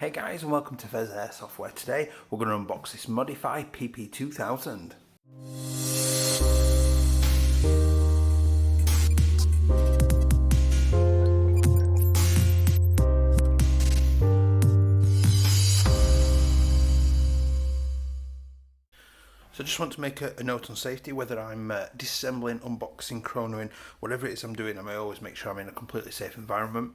Hey guys, and welcome to Pheas Airsoft, where today we're going to unbox this modified PP2000. So I just want to make a note on safety. Whether I'm disassembling, unboxing, chronoing, whatever it is I'm doing, I always make sure I'm in a completely safe environment.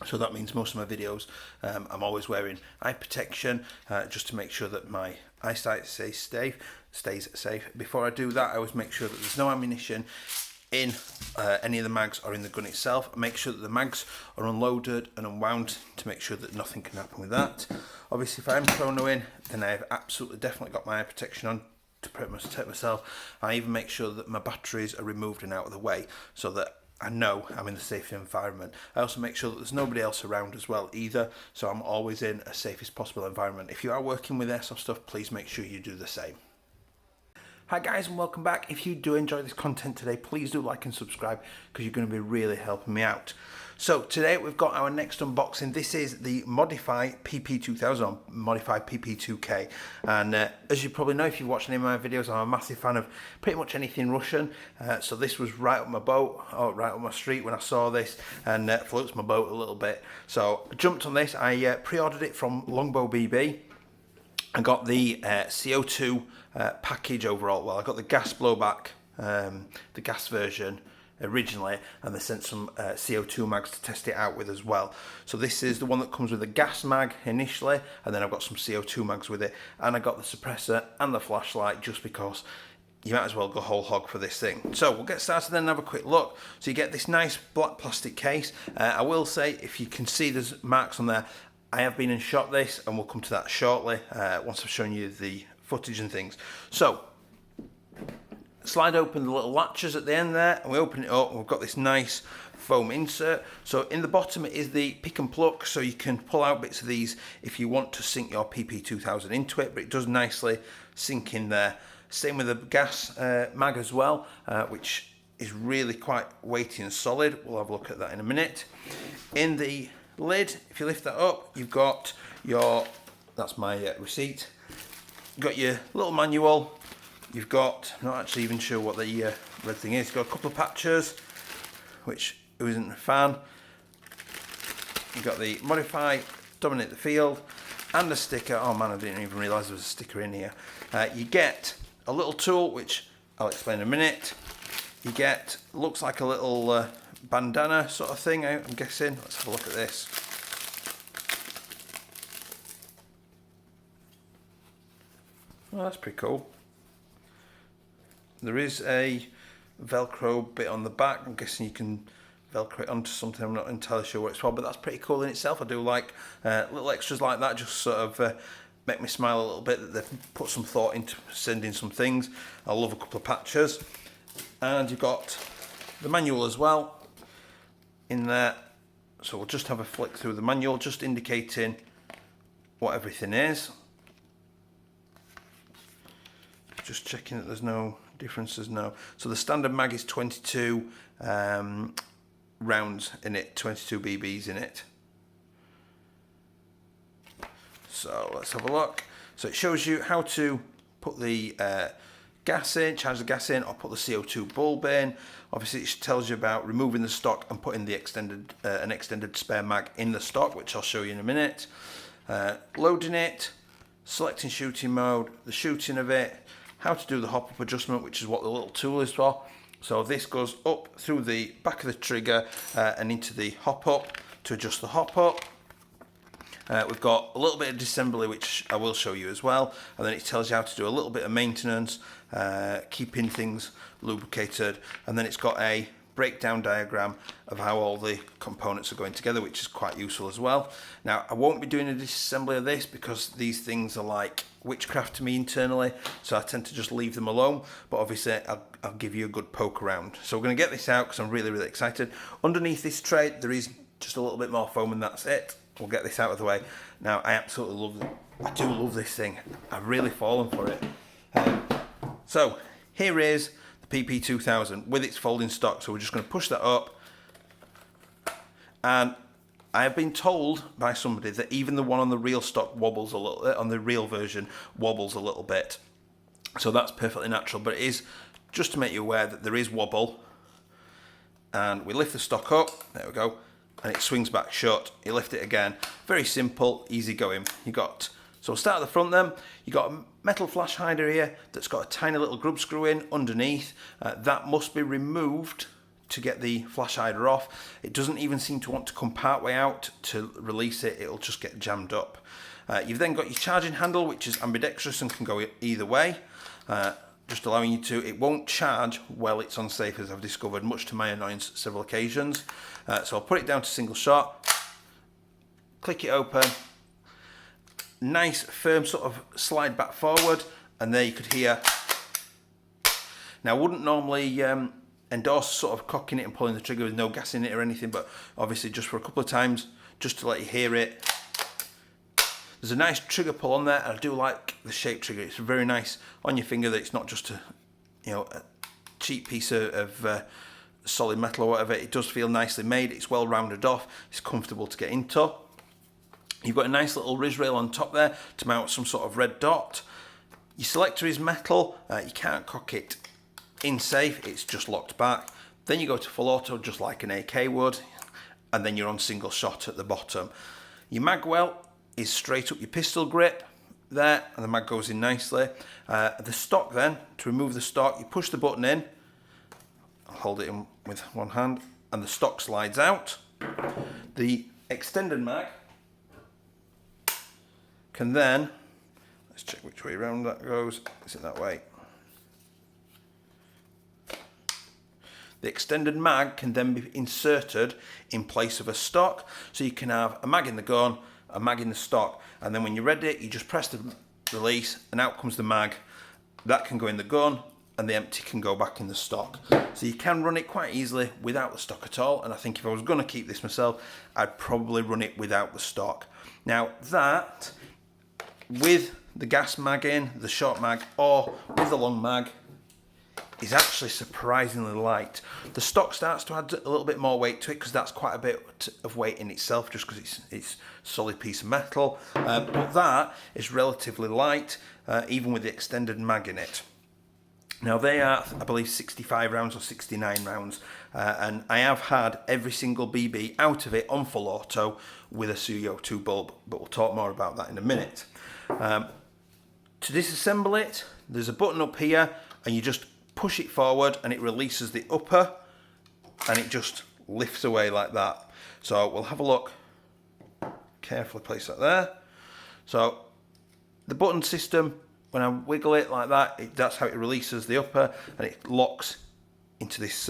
So that means most of my videos I'm always wearing eye protection just to make sure that my eyesight stays safe. Before I do that, I always make sure that there's no ammunition in any of the mags or in the gun itself. I make sure that the mags are unloaded and unwound to make sure that nothing can happen with that. Obviously, if I'm chronoing, then I've absolutely definitely got my eye protection on to protect myself. I even make sure that my batteries are removed and out of the way so that I know I'm in the safe environment. I also make sure that there's nobody else around as well either, so I'm always in a safest possible environment. If you are working with airsoft stuff, please make sure you do the same. Hi guys, and welcome back. If you do enjoy this content today, please do like and subscribe because you're going to be really helping me out. So today we've got our next unboxing. This is the modified PP2000, modified PP2K, and as you probably know if you've watched any of my videos, I'm a massive fan of pretty much anything Russian, so this was right up my boat, or right up my street when I saw this, and floats my boat a little bit. So I jumped on this. I pre-ordered it from longbowbb. I got the CO2 package overall. Well, I got the gas blowback, the gas version originally, and they sent some CO2 mags to test it out with as well. So this is the one that comes with the gas mag initially, and then I've got some CO2 mags with it, and I got the suppressor and the flashlight just because you might as well go whole hog for this thing. So we'll get started then and have a quick look. So you get this nice black plastic case. I will say, if you can see there's marks on there, I have been and shot this, and we'll come to that shortly once I've shown you the footage and things. So slide open the little latches at the end there, and we open it up, and we've got this nice foam insert. So in the bottom it is the pick and pluck, so you can pull out bits of these if you want to sink your PP2000 into it, but it does nicely sink in there. Same with the gas mag as well, which is really quite weighty and solid. We'll have a look at that in a minute. In the lid, if you lift that up, you've got your, that's my receipt, you've got your little manual, you've got, I'm not actually even sure what the red thing is, you've got a couple of patches, which who isn't a fan, you've got the modify, dominate the field, and a sticker. Oh man, I didn't even realise there was a sticker in here. You get a little tool, which I'll explain in a minute. You get, looks like a little bandana sort of thing, I'm guessing. Let's have a look at this. Well, that's pretty cool. There is a Velcro bit on the back. I'm guessing you can Velcro it onto something. I'm not entirely sure what it's for, but that's pretty cool in itself. I do like little extras like that, just sort of make me smile a little bit that they've put some thought into sending some things. I love a couple of patches. And you've got the manual as well in there, so we'll just have a flick through the manual, just indicating what everything is. Just checking that there's no differences. No. So the standard mag is 22 rounds in it, 22 BBs in it. So let's have a look. So it shows you how to put the gas in, charge the gas in, or put the CO2 bulb in. Obviously it tells you about removing the stock and putting the an extended spare mag in the stock, which I'll show you in a minute. Loading it, selecting shooting mode, the shooting of it, how to do the hop up adjustment, which is what the little tool is for. So this goes up through the back of the trigger and into the hop up to adjust the hop up. We've got a little bit of disassembly, which I will show you as well, and then it tells you how to do a little bit of maintenance, keeping things lubricated, and then it's got a breakdown diagram of how all the components are going together, which is quite useful as well. Now, I won't be doing a disassembly of this because these things are like witchcraft to me internally, so I tend to just leave them alone, but obviously I'll give you a good poke around. So we're going to get this out because I'm really excited. Underneath this tray there is just a little bit more foam, and that's it. We'll get this out of the way. Now, I absolutely love it. I do love this thing. I've really fallen for it. So here is the PP2000 with its folding stock. So we're just going to push that up, and I have been told by somebody that even the one on the real stock wobbles a little bit, on the real version wobbles a little bit. So that's perfectly natural, but it is just to make you aware that there is wobble. And we lift the stock up, there we go, and it swings back shut. You lift it again, very simple, easy going. So we'll start at the front then. You got a metal flash hider here that's got a tiny little grub screw in underneath. That must be removed to get the flash hider off. It doesn't even seem to want to come part way out to release it. It'll just get jammed up. You've then got your charging handle, which is ambidextrous and can go either way. Just allowing you to, it won't charge while it's on safe, as I've discovered, much to my annoyance several occasions. So I'll put it down to single shot, click it open, nice firm sort of slide back forward, and there you could hear. Now I wouldn't normally endorse sort of cocking it and pulling the trigger with no gas in it or anything, but obviously just for a couple of times, just to let you hear it. There's a nice trigger pull on there, and I do like the shape trigger. It's very nice on your finger, that it's not just a cheap piece of solid metal or whatever. It does feel nicely made. It's well rounded off. It's comfortable to get into. You've got a nice little riz rail on top there to mount some sort of red dot. Your selector is metal. You can't cock it in safe. It's just locked back. Then you go to full auto, just like an AK would, and then you're on single shot at the bottom. Your mag well is straight up your pistol grip there, and the mag goes in nicely. The stock then, to remove the stock, you push the button in. I'll hold it in with one hand, and the stock slides out. The extended mag can then, let's check which way around that goes. Is it that way? The extended mag can then be inserted in place of a stock, so you can have a mag in the gun, a mag in the stock, and then when you're ready, you just press the release and out comes the mag. That can go in the gun and the empty can go back in the stock. So you can run it quite easily without the stock at all, and I think if I was going to keep this myself, I'd probably run it without the stock. Now that, with the gas mag in, the short mag, or with the long mag, is actually surprisingly light. The stock starts to add a little bit more weight to it, because that's quite a bit of weight in itself, just because it's a solid piece of metal. But that is relatively light, even with the extended mag in it. Now they are, I believe, 65 rounds or 69 rounds, and I have had every single BB out of it on full auto with a CO2 bulb, but we'll talk more about that in a minute. To disassemble it, there's a button up here, and you just push it forward and it releases the upper, and it just lifts away like that. So we'll have a look. Carefully place that there. So the button system, when I wiggle it like that, that's how it releases the upper, and it locks into this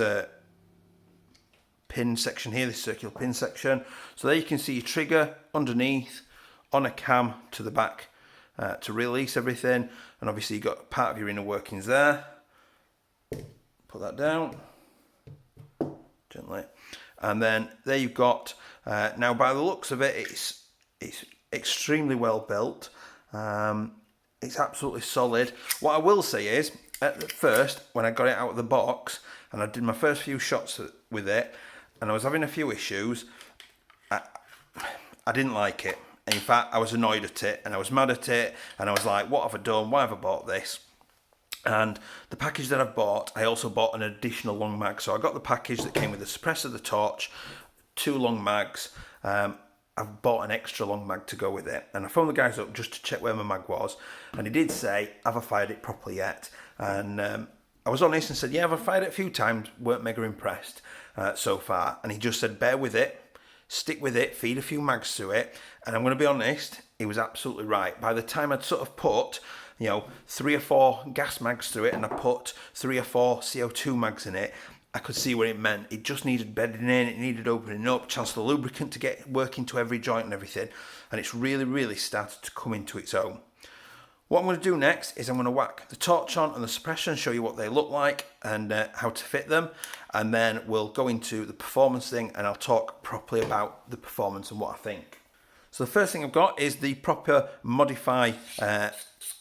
pin section here, this circular pin section. So there you can see your trigger underneath on a cam to the back to release everything, and obviously you've got part of your inner workings there. Put that down gently, and then there you've got. Now, by the looks of it, it's extremely well built. It's absolutely solid. What I will say is, at first, when I got it out of the box and I did my first few shots with it, and I was having a few issues, I didn't like it. In fact, I was annoyed at it, and I was mad at it, and I was like, what have I done? Why have I bought this? And the package that I've bought, I also bought an additional long mag. So I got the package that came with the suppressor, the torch, 2 long mags. I've bought an extra long mag to go with it. And I phoned the guys up just to check where my mag was. And he did say, have I fired it properly yet? And I was honest and said, yeah, I've fired it a few times. Weren't mega impressed so far. And he just said, bear with it, stick with it, feed a few mags to it. And I'm going to be honest, he was absolutely right. By the time I'd sort of put 3 or 4 gas mags through it, and I put 3 or 4 CO2 mags in it, I could see what it meant. It just needed bedding in, it needed opening up, chance for the lubricant to get work into every joint and everything, and it's really, really started to come into its own. What I'm going to do next is I'm going to whack the torch on and the suppressor and show you what they look like and how to fit them, and then we'll go into the performance thing, and I'll talk properly about the performance and what I think. So the first thing I've got is the proper modify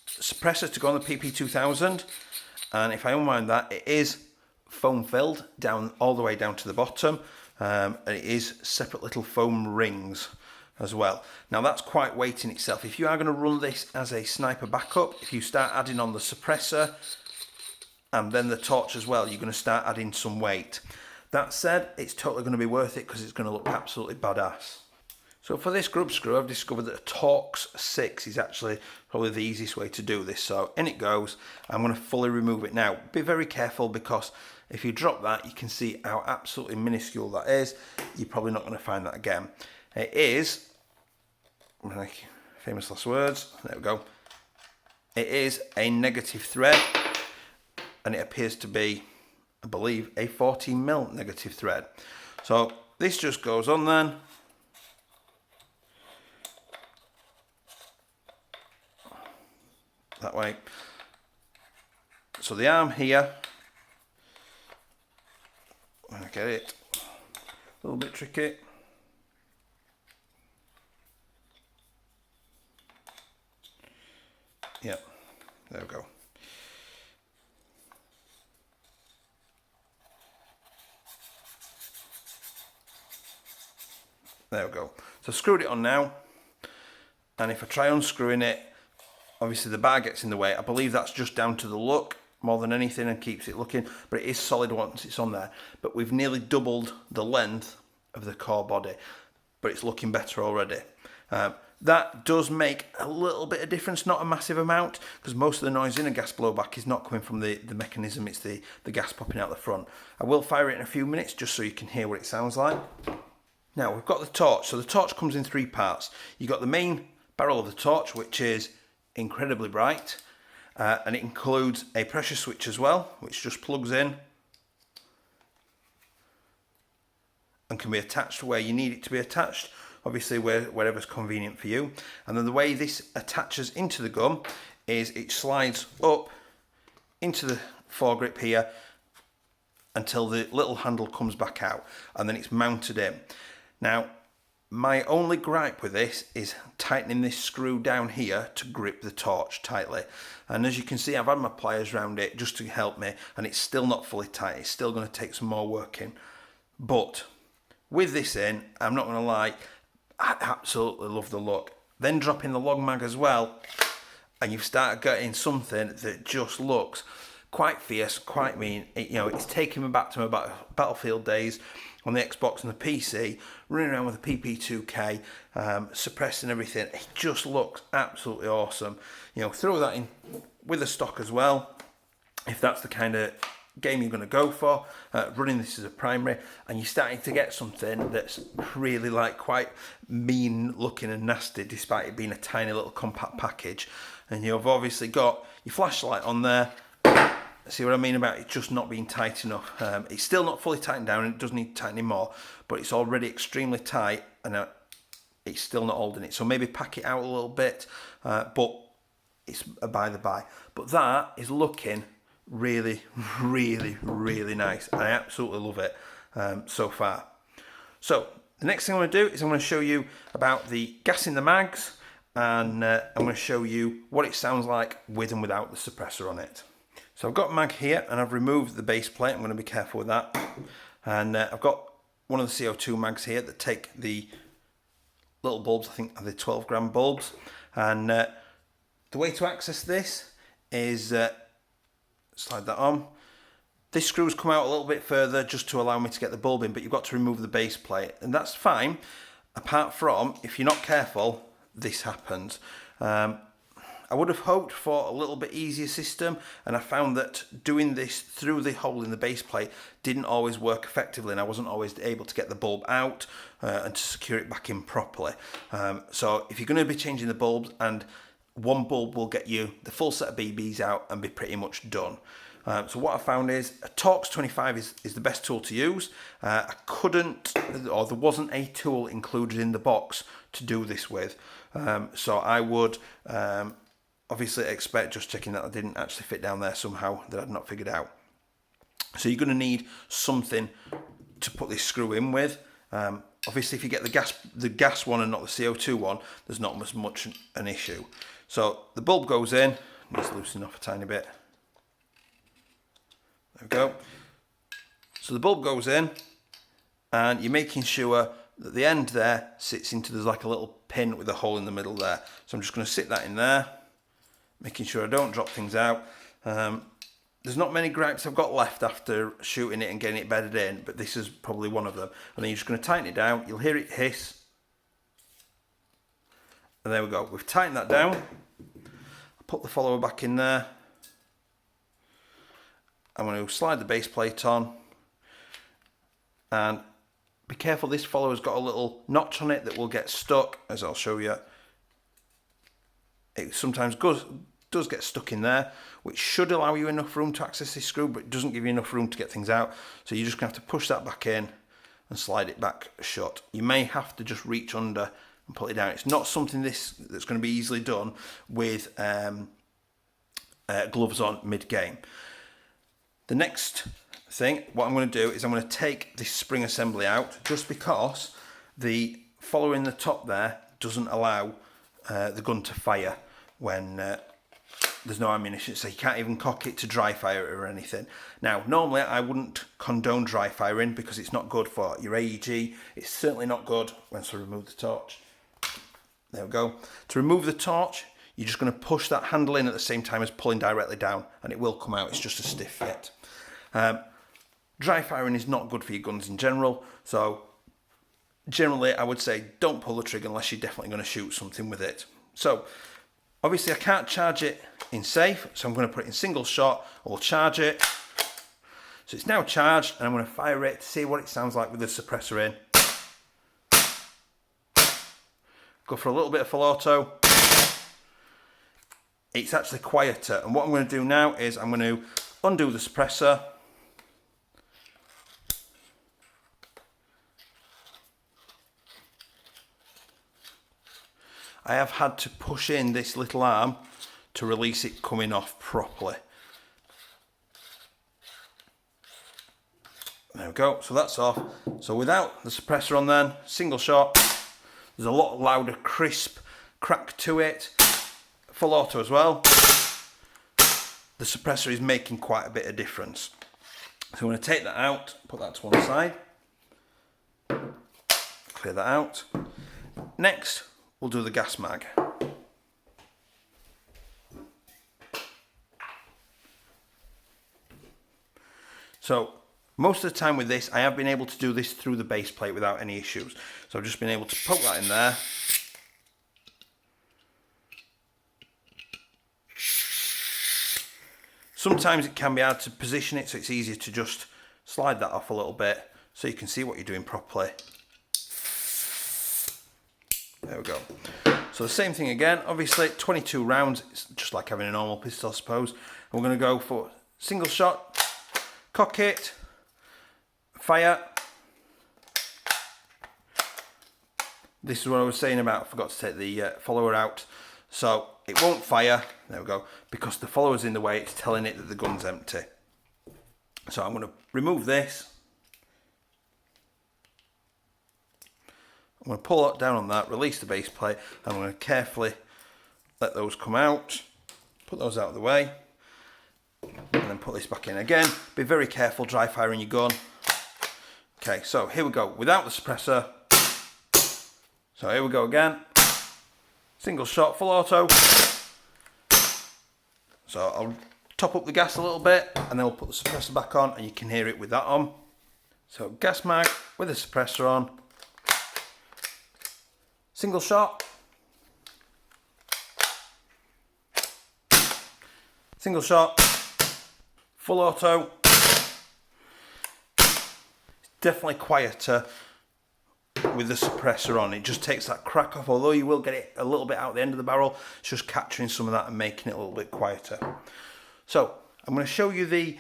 suppressor to go on the PP2000, and if I unwind that, it is foam filled down all the way down to the bottom. and it is separate little foam rings as well. Now that's quite weight in itself. If you are going to run this as a sniper backup, if you start adding on the suppressor and then the torch as well, you're going to start adding some weight. That said, it's totally going to be worth it because it's going to look absolutely badass. So for this grub screw, I've discovered that a Torx 6 is actually probably the easiest way to do this. So in it goes. I'm going to fully remove it now. Be very careful because if you drop that, you can see how absolutely minuscule that is. You're probably not going to find that again. It is, like famous last words, there we go. It is a negative thread and it appears to be, I believe, a 14mm negative thread. So this just goes on then. That way. So the arm here, I get it, a little bit tricky. Yep, there we go. There we go. So I've screwed it on now, and if I try unscrewing it, obviously the bar gets in the way. I believe that's just down to the look more than anything and keeps it looking, but it is solid once it's on there. But we've nearly doubled the length of the core body, but it's looking better already. That does make a little bit of difference, not a massive amount, because most of the noise in a gas blowback is not coming from the mechanism, it's the gas popping out the front. I will fire it in a few minutes just so you can hear what it sounds like. Now we've got the torch. So the torch comes in 3 parts. You've got the main barrel of the torch, which is incredibly bright, and it includes a pressure switch as well, which just plugs in and can be attached where you need it to be attached, obviously wherever's convenient for you. And then the way this attaches into the gun is it slides up into the foregrip here until the little handle comes back out, and then it's mounted in. Now my only gripe with this is tightening this screw down here to grip the torch tightly. And as you can see, I've had my pliers around it just to help me, and it's still not fully tight. It's still going to take some more working. But with this in, I'm not going to lie, I absolutely love the look. Then drop in the long mag as well, and you've started getting something that just looks quite fierce, quite mean. It's taking me back to my Battlefield days on the Xbox and the PC, running around with a PP2K, suppressing everything. It just looks absolutely awesome. Throw that in with the stock as well, if that's the kind of game you're going to go for, running this as a primary, and you're starting to get something that's really quite mean looking and nasty, despite it being a tiny little compact package. And you've obviously got your flashlight on there. See what I mean about it just not being tight enough? It's still not fully tightened down and it does need tightening more, but it's already extremely tight and it's still not holding it. So maybe pack it out a little bit, but it's a by the by. But that is looking really, really, really nice. I absolutely love it so far. So the next thing I'm going to do is I'm going to show you about the gas in the mags, and I'm going to show you what it sounds like with and without the suppressor on it. So I've got mag here and I've removed the base plate. I'm going to be careful with that. And I've got one of the CO2 mags here that take the little bulbs, I think are the 12 gram bulbs. And the way to access this is slide that on. This screw's come out a little bit further just to allow me to get the bulb in, but you've got to remove the base plate. And that's fine, apart from, if you're not careful, this happens. I would have hoped for a little bit easier system, and I found that doing this through the hole in the base plate didn't always work effectively, and I wasn't always able to get the bulb out and to secure it back in properly. So if you're going to be changing the bulbs, and one bulb will get you the full set of BBs out and be pretty much done. So what I found is a Torx 25 is the best tool to use. I couldn't, or there wasn't a tool included in the box to do this with. So I would obviously expect, just checking that I didn't actually fit down there somehow that I'd not figured out. So you're going to need something to put this screw in with. Obviously if you get the gas one and not the CO2 one, there's not as much an issue. So the bulb goes in, just loosen off a tiny bit. There we go. So the bulb goes in, and you're making sure that the end there sits into, there's like a little pin with a hole in the middle there. So I'm just going to sit that in there, making sure I don't drop things out. There's not many gripes I've got left after shooting it and getting it bedded in, but this is probably one of them. And then you're just going to tighten it down. You'll hear it hiss. And there we go. We've tightened that down. I'll put the follower back in there. I'm going to slide the base plate on. And be careful, this follower's got a little notch on it that will get stuck, as I'll show you. It sometimes does get stuck in there, which should allow you enough room to access this screw, but it doesn't give you enough room to get things out. So you're just going to have to push that back in and slide it back shut. You may have to just reach under and pull it down. It's not something that's going to be easily done with gloves on mid-game. The next thing, what I'm going to do is I'm going to take this spring assembly out, just because the follower in the top there doesn't allow the gun to fire when there's no ammunition, so you can't even cock it to dry fire it or anything. Now, normally I wouldn't condone dry firing because it's not good for your AEG. It's certainly not good once I remove the torch. There we go. To remove the torch, you're just going to push that handle in at the same time as pulling directly down, and it will come out. It's just a stiff fit. Dry firing is not good for your guns in general, so generally I would say don't pull the trigger unless you're definitely going to shoot something with it. So obviously I can't charge it in safe, so I'm going to put it in single shot. I'll charge it. So it's now charged, and I'm going to fire it to see what it sounds like with the suppressor in. Go for a little bit of full auto. It's actually quieter, and what I'm going to do now is I'm going to undo the suppressor. I have had to push in this little arm to release it coming off properly. There we go, so that's off. So without the suppressor on then, single shot, there's a lot louder crisp crack to it. Full auto as well. The suppressor is making quite a bit of difference. So I'm going to take that out, put that to one side. Clear that out. Next, we'll do the gas mag. So most of the time with this, I have been able to do this through the base plate without any issues. So I've just been able to poke that in there. Sometimes it can be hard to position it, so it's easier to just slide that off a little bit so you can see what you're doing properly. There we go. So the same thing again, obviously 22 rounds, it's just like having a normal pistol I suppose. And we're going to go for single shot, cock it, fire. This is what I was saying about, I forgot to take the follower out. So it won't fire, there we go, because the follower's in the way, it's telling it that the gun's empty. So I'm going to remove this. I'm going to pull it down on that, release the base plate, and I'm going to carefully let those come out, put those out of the way, and then put this back in. Again, be very careful dry firing your gun. Okay, so here we go, without the suppressor. So here we go again. Single shot, full auto. So I'll top up the gas a little bit, and then we'll put the suppressor back on, and you can hear it with that on. So gas mag with the suppressor on. Single shot. Single shot. Full auto. It's definitely quieter with the suppressor on. It just takes that crack off, although you will get it a little bit out the end of the barrel. It's just capturing some of that and making it a little bit quieter. So I'm going to show you the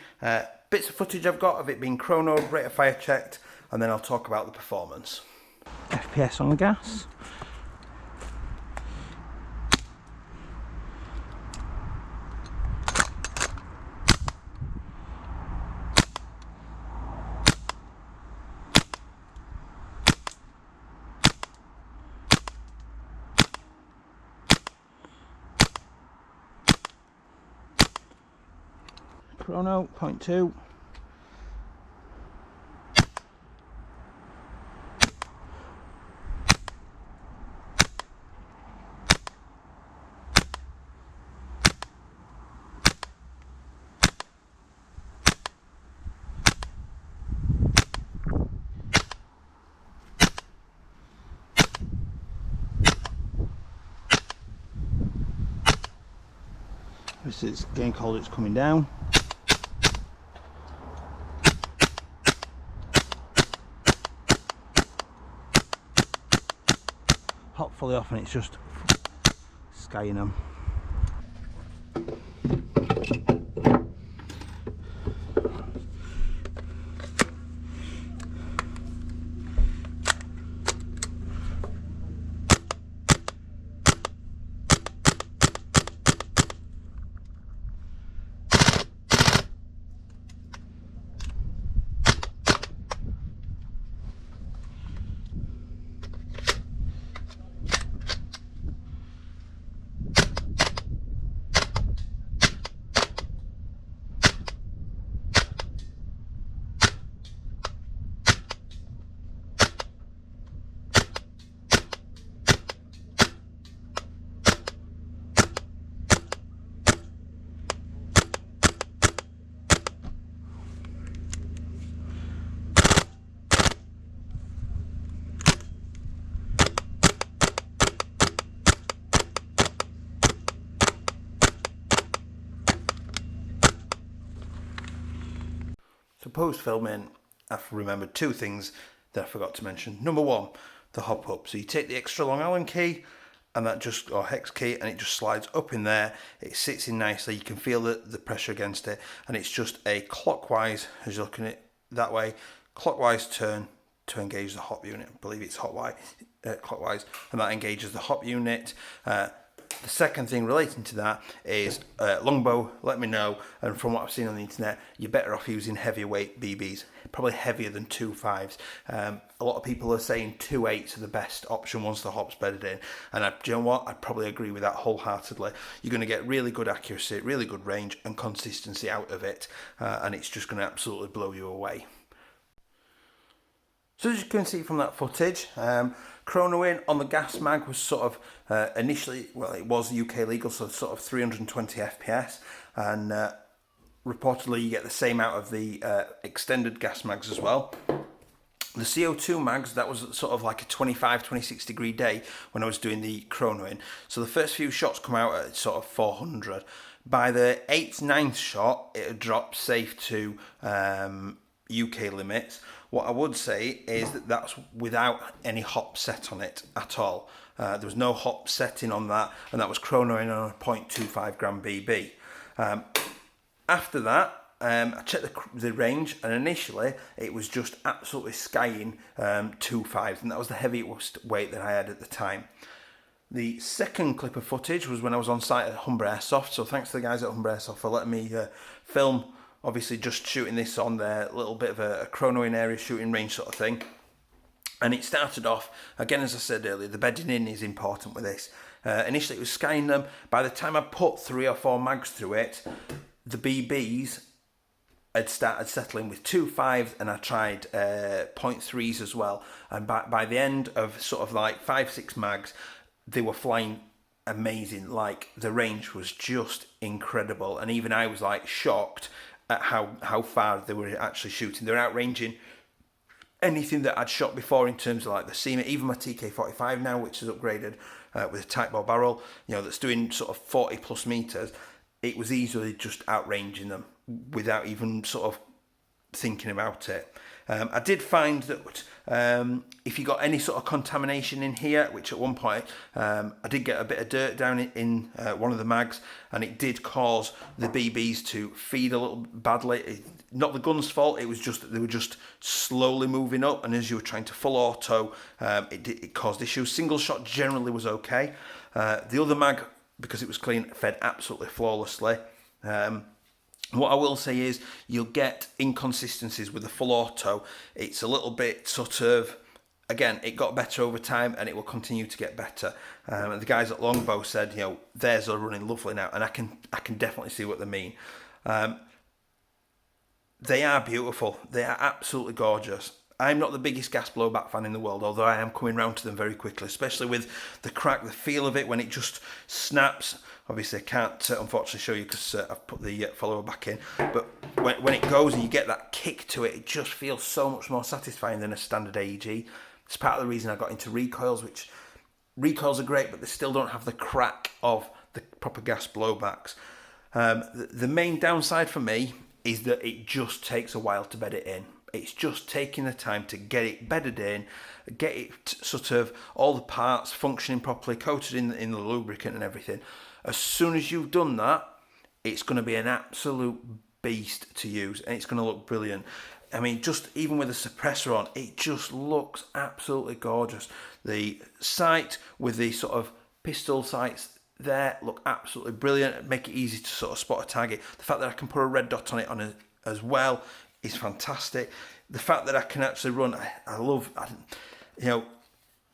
bits of footage I've got of it being chrono, rate of fire checked, and then I'll talk about the performance. FPS on the gas. Chrono, 0.2. Obviously it's getting colder, it's coming down. Hop fully off and it's just skying them. So post filming, I've remembered two things that I forgot to mention. Number one, the hop up. So you take the extra long Allen key and that just, or hex key, and it just slides up in there. It sits in nicely. You can feel the pressure against it, and it's just a clockwise, as you're looking at it that way, clockwise turn to engage the hop unit. I believe it's clockwise, and that engages the hop unit. The second thing relating to that is longbow, let me know, and from what I've seen on the internet, you're better off using heavier weight BBs, probably heavier than 2.5s. A lot of people are saying 2.8s are the best option once the hop's bedded in, and do you know what? I probably agree with that wholeheartedly. You're going to get really good accuracy, really good range and consistency out of it, and it's just going to absolutely blow you away. So as you can see from that footage, Chrono in on the gas mag was sort of initially, well, it was UK legal, so sort of 320 FPS, and reportedly you get the same out of the extended gas mags as well. The CO2 mags, that was sort of like a 25, 26 degree day when I was doing the Chrono in. So the first few shots come out at sort of 400. By the 8th, 9th shot, it had dropped safe to UK limits. What I would say is that that's without any hop set on it at all. There was no hop setting on that, and that was chronoing on a 0.25 gram BB. After that, I checked the range, and initially it was just absolutely skying 2.5s, and that was the heaviest weight that I had at the time. The second clip of footage was when I was on site at Humber Airsoft, so thanks to the guys at Humber Airsoft for letting me film. Obviously just shooting this on their little bit of a chronoing area shooting range sort of thing. And it started off, again as I said earlier, the bedding in is important with this. Initially it was skying them. By the time I put 3 or 4 mags through it, the BBs had started settling with 2.5s, and I tried 0.3s as well. And by the end of sort of like 5-6 mags, they were flying amazing. Like the range was just incredible. And even I was like shocked at how far they were actually shooting. They're outranging anything that I'd shot before in terms of like the SEMA, even my TK45 now, which is upgraded with a tight bore barrel, you know, that's doing sort of 40 plus meters. It was easily just outranging them without even sort of thinking about it. I did find that if you got any sort of contamination in here, which at one point I did get a bit of dirt down in one of the mags, and it did cause the BBs to feed a little badly. Not the gun's fault, it was just that they were just slowly moving up, and as you were trying to full auto, it caused issues. Single shot generally was okay. The other mag, because it was clean, fed absolutely flawlessly. What I will say is you'll get inconsistencies with the full auto. It's a little bit sort of, again, it got better over time and it will continue to get better. And the guys at Longbow said, you know, theirs are running lovely now, and I can definitely see what they mean. They are beautiful. They are absolutely gorgeous. I'm not the biggest gas blowback fan in the world, although I am coming round to them very quickly, especially with the crack, the feel of it when it just snaps. Obviously, I can't unfortunately show you because I've put the follower back in, but when it goes and you get that kick to it, it just feels so much more satisfying than a standard AEG. It's part of the reason I got into recoils, which recoils are great, but they still don't have the crack of the proper gas blowbacks. The main downside for me is that it just takes a while to bed it in. It's just taking the time to get it bedded in, get it sort of all the parts functioning properly, coated in the lubricant and everything. As soon as you've done that, it's going to be an absolute beast to use, and it's going to look brilliant. I mean, just even with the suppressor on, it just looks absolutely gorgeous. The sight with the sort of pistol sights there look absolutely brilliant. Make it easy to sort of spot a target. The fact that I can put a red dot on it as well is fantastic. The fact that I can actually run, I love, you know,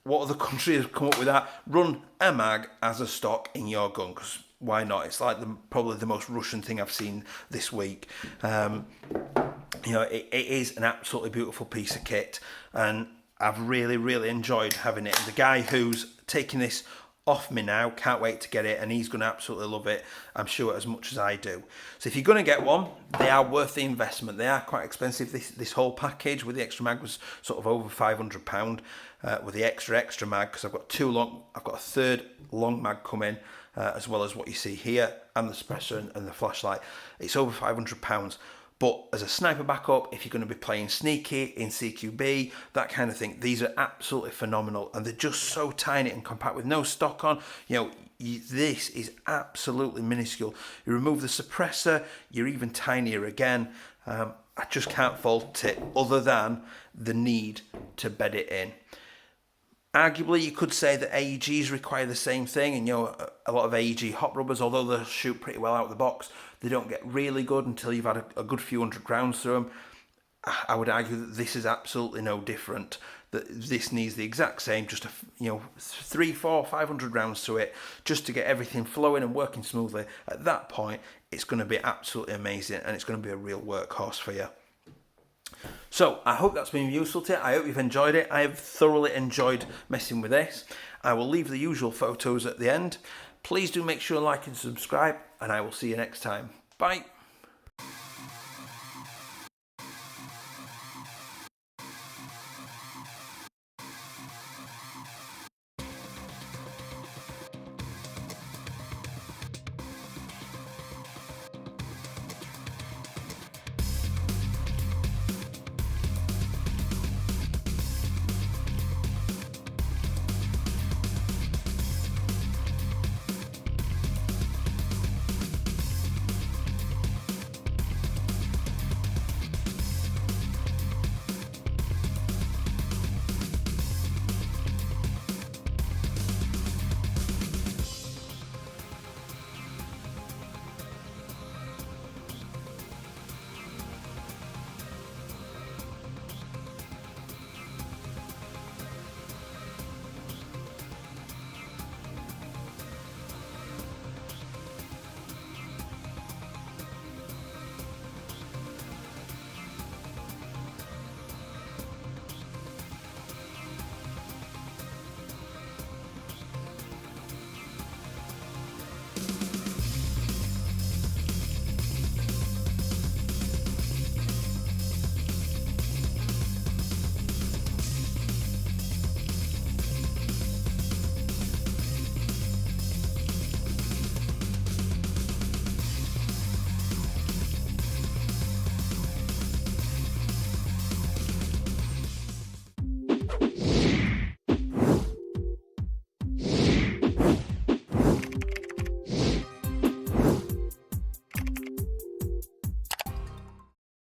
what other country has come up with that? Run a mag as a stock in your gun, because why not? It's like probably the most Russian thing I've seen this week. You know, it is an absolutely beautiful piece of kit, and I've really enjoyed having it. The guy who's taking this off me now can't wait to get it, and he's going to absolutely love it, I'm sure, as much as I do. So if you're going to get one, they are worth the investment. They are quite expensive. This whole package with the extra mag was sort of over £500 with the extra mag, because I've got a third long mag coming, as well as what you see here, and the suppressor and the flashlight. It's over £500. But as a sniper backup, if you're going to be playing sneaky in CQB, that kind of thing, these are absolutely phenomenal, and they're just so tiny and compact with no stock on. You know, this is absolutely minuscule. You remove the suppressor, you're even tinier again. I just can't fault it, other than the need to bed it in. Arguably, you could say that AEGs require the same thing, and you know, a lot of AEG hot rubbers, although they'll shoot pretty well out of the box, they don't get really good until you've had a good few hundred rounds through them. I would argue that this is absolutely no different. That this needs the exact same, just 300, 400, 500 rounds to it, just to get everything flowing and working smoothly. At that point, it's going to be absolutely amazing, and it's going to be a real workhorse for you. So I hope that's been useful to you. I hope you've enjoyed it. I have thoroughly enjoyed messing with this. I will leave the usual photos at the end. Please do make sure to like and subscribe, and I will see you next time. Bye.